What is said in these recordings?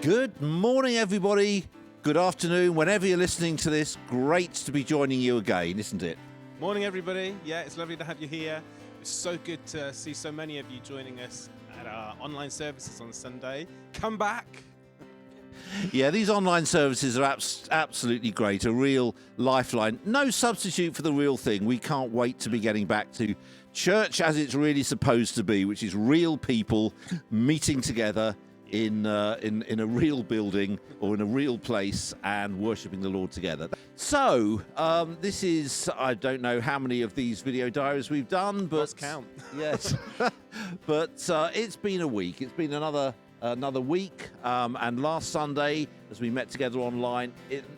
Good morning, everybody. Good afternoon, whenever you're listening to this. Great to be joining you again, isn't it? Morning, everybody. Yeah, it's lovely to have you here. It's so good to see so many of you joining us at our online services on Sunday. Come back. Yeah, these online services are absolutely great, a real lifeline. No substitute for the real thing. We can't wait to be getting back to church as it's really supposed to be, which is real people meeting together in a real building or in a real place and worshipping the Lord together. So this is, I don't know how many of these video diaries we've done, but Lost count. Yes, but it's been a week. It's been another week, and last Sunday, as we met together online,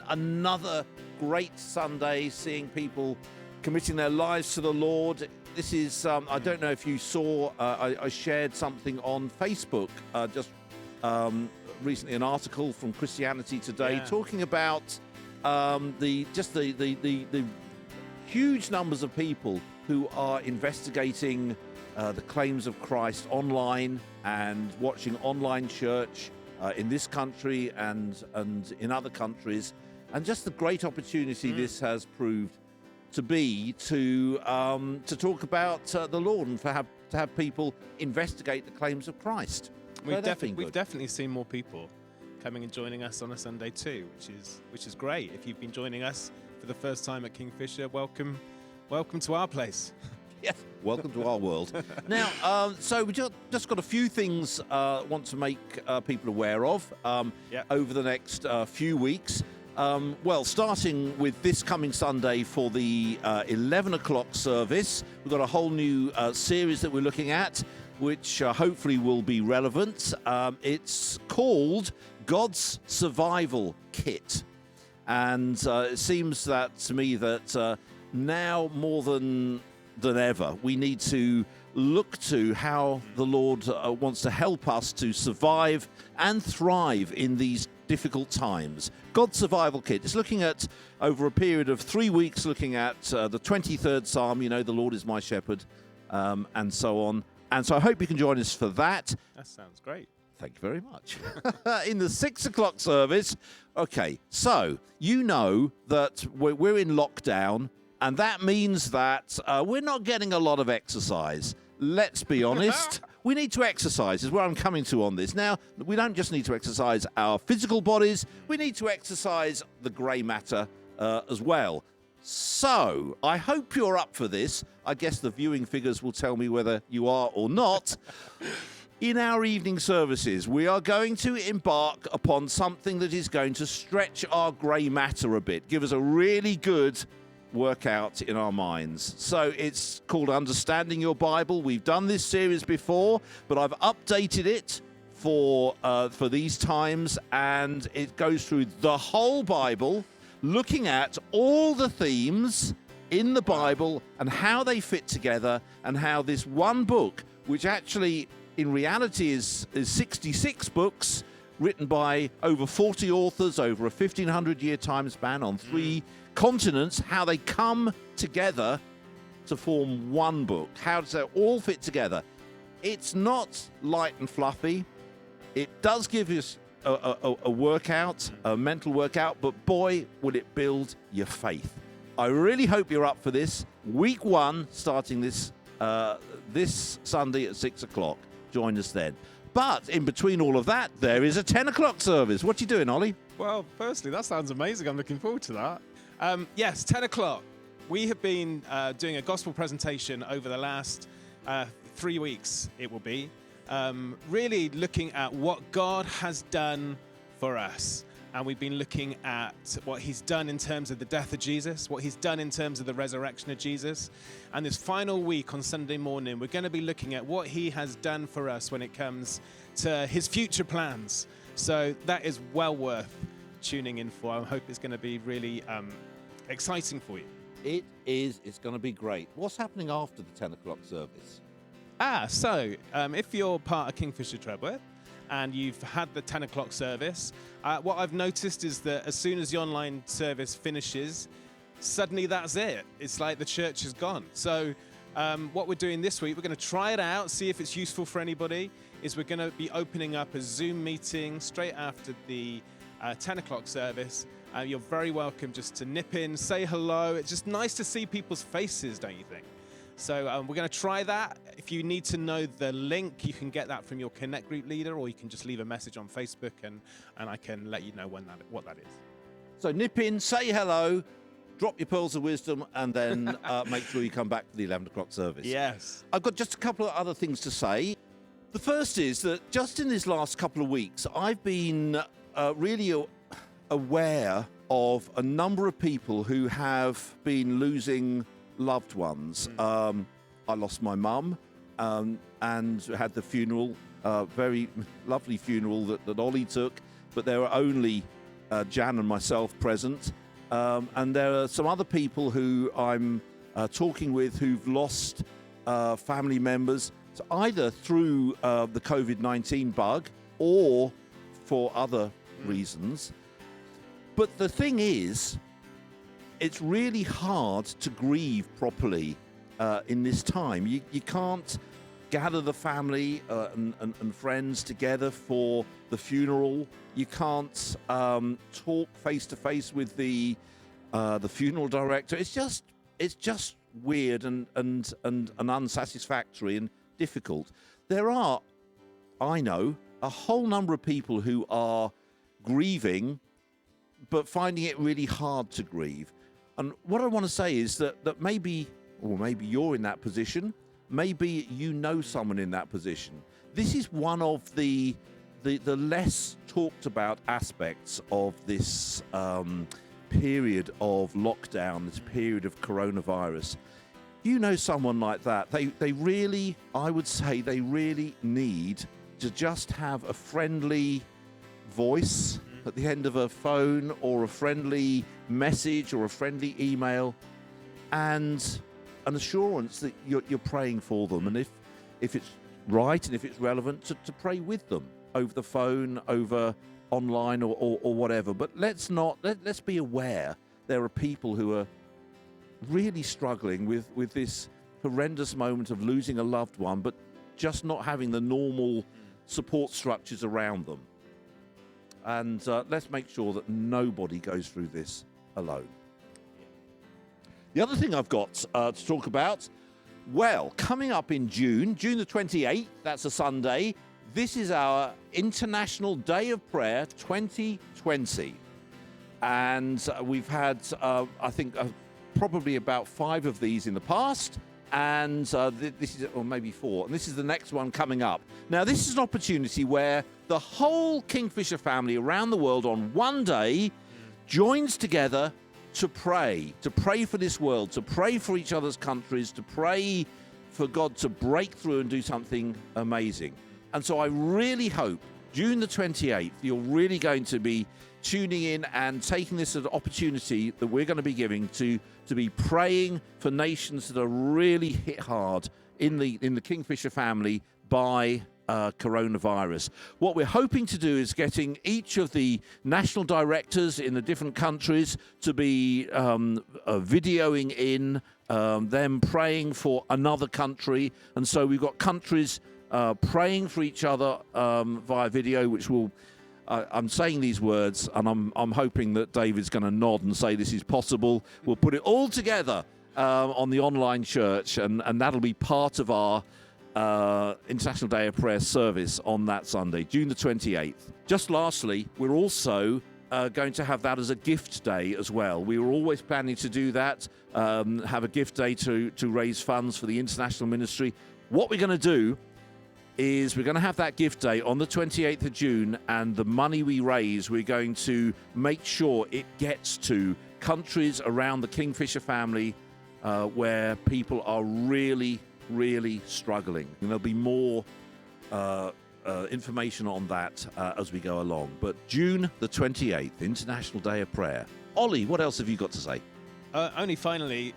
another great Sunday, seeing people committing their lives to the Lord. This is, I don't know if you saw, I shared something on Facebook just recently, an article from Christianity Today talking about the huge numbers of people who are investigating the claims of Christ online and watching online church in this country and in other countries, and just the great opportunity this has proved to be to talk about the Lord and to have people investigate the claims of Christ. We've definitely seen more people coming and joining us on a Sunday too, which is great. If you've been joining us for the first time at Kingfisher, welcome to our place. Yes, welcome to our world. Now, so we just got a few things want to make people aware of over the next few weeks. Well, starting with this coming Sunday for the 11 o'clock service, we've got a whole new series that we're looking at, which hopefully will be relevant. It's called God's Survival Kit. And it seems that to me that now more than ever, we need to look to how the Lord wants to help us to survive and thrive in these difficult times. God's Survival Kit. It's looking at, over a period of 3 weeks, looking at the 23rd Psalm, you know, the Lord is my shepherd, and so on. And so I hope you can join us for that. That sounds great. Thank you very much. In the 6 o'clock service, okay, so you know that we're in lockdown, and that means that we're not getting a lot of exercise. Let's be honest. We need to exercise, is where I'm coming to on this. Now, we don't just need to exercise our physical bodies, we need to exercise the grey matter as well. So, I hope you're up for this. I guess the viewing figures will tell me whether you are or not. In our evening services, we are going to embark upon something that is going to stretch our grey matter a bit, give us a really good workout in our minds. So it's called Understanding Your Bible. We've done this series before, but I've updated it for these times, and it goes through the whole Bible, looking at all the themes in the Bible and how they fit together, and how this one book, which actually in reality is 66 books written by over 40 authors over a 1,500-year time span on 3 continents, how they come together to form one book. How does that all fit together? It's not light and fluffy. It does give us a workout, a mental workout, but boy, will it build your faith. I really hope you're up for this. Week 1, starting this Sunday at 6 o'clock. Join us then. But in between all of that, there is a 10 o'clock service. What are you doing, Ollie? Well, firstly, that sounds amazing. I'm looking forward to that. Yes, 10 o'clock. We have been doing a gospel presentation over the last 3 weeks, it will be. Really looking at what God has done for us. And we've been looking at what he's done in terms of the death of Jesus, what he's done in terms of the resurrection of Jesus. And this final week on Sunday morning, we're going to be looking at what he has done for us when it comes to his future plans. So that is well worth tuning in for. I hope it's going to be really exciting for you. It is. It's going to be great. What's happening after the 10 o'clock service? So if you're part of Kingfisher Trebworth and you've had the 10 o'clock service, what I've noticed is that as soon as the online service finishes, suddenly that's it. It's like the church is gone. So what we're doing this week, we're going to try it out, see if it's useful for anybody, is we're going to be opening up a Zoom meeting straight after the 10 o'clock service. You're very welcome just to nip in, say hello. It's just nice to see people's faces, don't you think? So we're going to try that. If you need to know the link, you can get that from your Connect group leader, or you can just leave a message on Facebook, and I can let you know what that is. So nip in, say hello, drop your pearls of wisdom, and then make sure you come back to the 11 o'clock service. Yes. I've got just a couple of other things to say. The first is that just in this last couple of weeks, I've been really aware of a number of people who have been losing loved ones. I lost my mum and had the funeral, very lovely funeral that Ollie took, but there were only Jan and myself present. And there are some other people who I'm talking with who've lost family members, so either through the COVID-19 bug or for other reasons. But the thing is, it's really hard to grieve properly in this time. You can't gather the family and friends together for the funeral. You can't talk face to face with the funeral director. It's just weird and unsatisfactory and difficult. There are, I know, a whole number of people who are grieving, but finding it really hard to grieve. And what I want to say is that maybe you're in that position. Maybe you know someone in that position. This is one of the less talked about aspects of this period of lockdown, this period of coronavirus. You know someone like that. They really, I would say, they really need to just have a friendly voice at the end of a phone, or a friendly message, or a friendly email, and an assurance that you're praying for them, and if it's right and if it's relevant, to pray with them over the phone, over online, or whatever. But let's be aware there are people who are really struggling with this horrendous moment of losing a loved one, but just not having the normal support structures around them. And let's make sure that nobody goes through this alone. The other thing I've got to talk about, well, coming up in June the 28th, that's a Sunday, this is our International Day of Prayer 2020. And we've had, I think, probably about 5 of these in the past. And this is, or maybe 4, and this is the next one coming up. Now, this is an opportunity where the whole Kingfisher family around the world on one day joins together to pray for this world, to pray for each other's countries, to pray for God to break through and do something amazing. And so I really hope June the 28th, you're really going to be tuning in and taking this as an opportunity that we're going to be giving to be praying for nations that are really hit hard in the Kingfisher family by coronavirus. What we're hoping to do is getting each of the national directors in the different countries to be videoing in them praying for another country. And so we've got countries praying for each other via video, which will I'm saying these words, and I'm hoping that David's going to nod and say this is possible. We'll put it all together on the online church, and that'll be part of our International Day of Prayer service on that Sunday, June the 28th. Just lastly, we're also going to have that as a gift day as well. We were always planning to do that, have a gift day to raise funds for the international ministry. What we're going to do is we're going to have that gift day on the 28th of June, and the money we raise, we're going to make sure it gets to countries around the Kingfisher family where people are really, really struggling. And there'll be more information on that as we go along. But June the 28th, International Day of Prayer. Ollie, what else have you got to say? Only finally,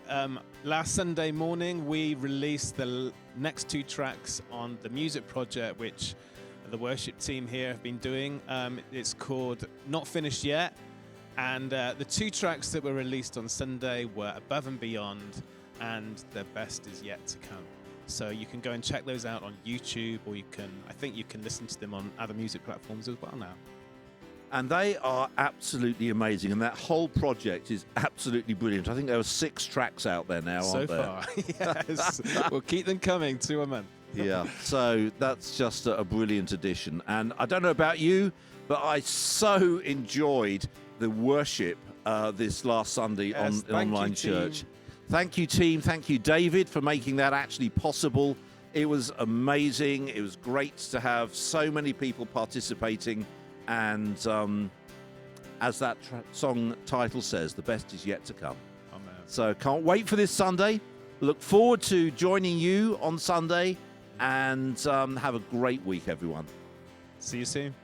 last Sunday morning, we released the next 2 tracks on the music project, which the worship team here have been doing. It's called Not Finished Yet. And the 2 tracks that were released on Sunday were Above and Beyond and the best is yet to come. So you can go and check those out on YouTube, or I think you can listen to them on other music platforms as well now. And they are absolutely amazing, and that whole project is absolutely brilliant. I think there are 6 tracks out there now, aren't there? So far, yes. We'll keep them coming, 2 a month. Yeah, so that's just a brilliant addition. And I don't know about you, but I so enjoyed the worship this last Sunday Yes, on online thank you, church. team. Thank you, team. Thank you, David, for making that actually possible. It was amazing. It was great to have so many people participating. And as that song title says, the best is yet to come. Amen. So can't wait for this Sunday. Look forward to joining you on Sunday. And have a great week, everyone. See you soon.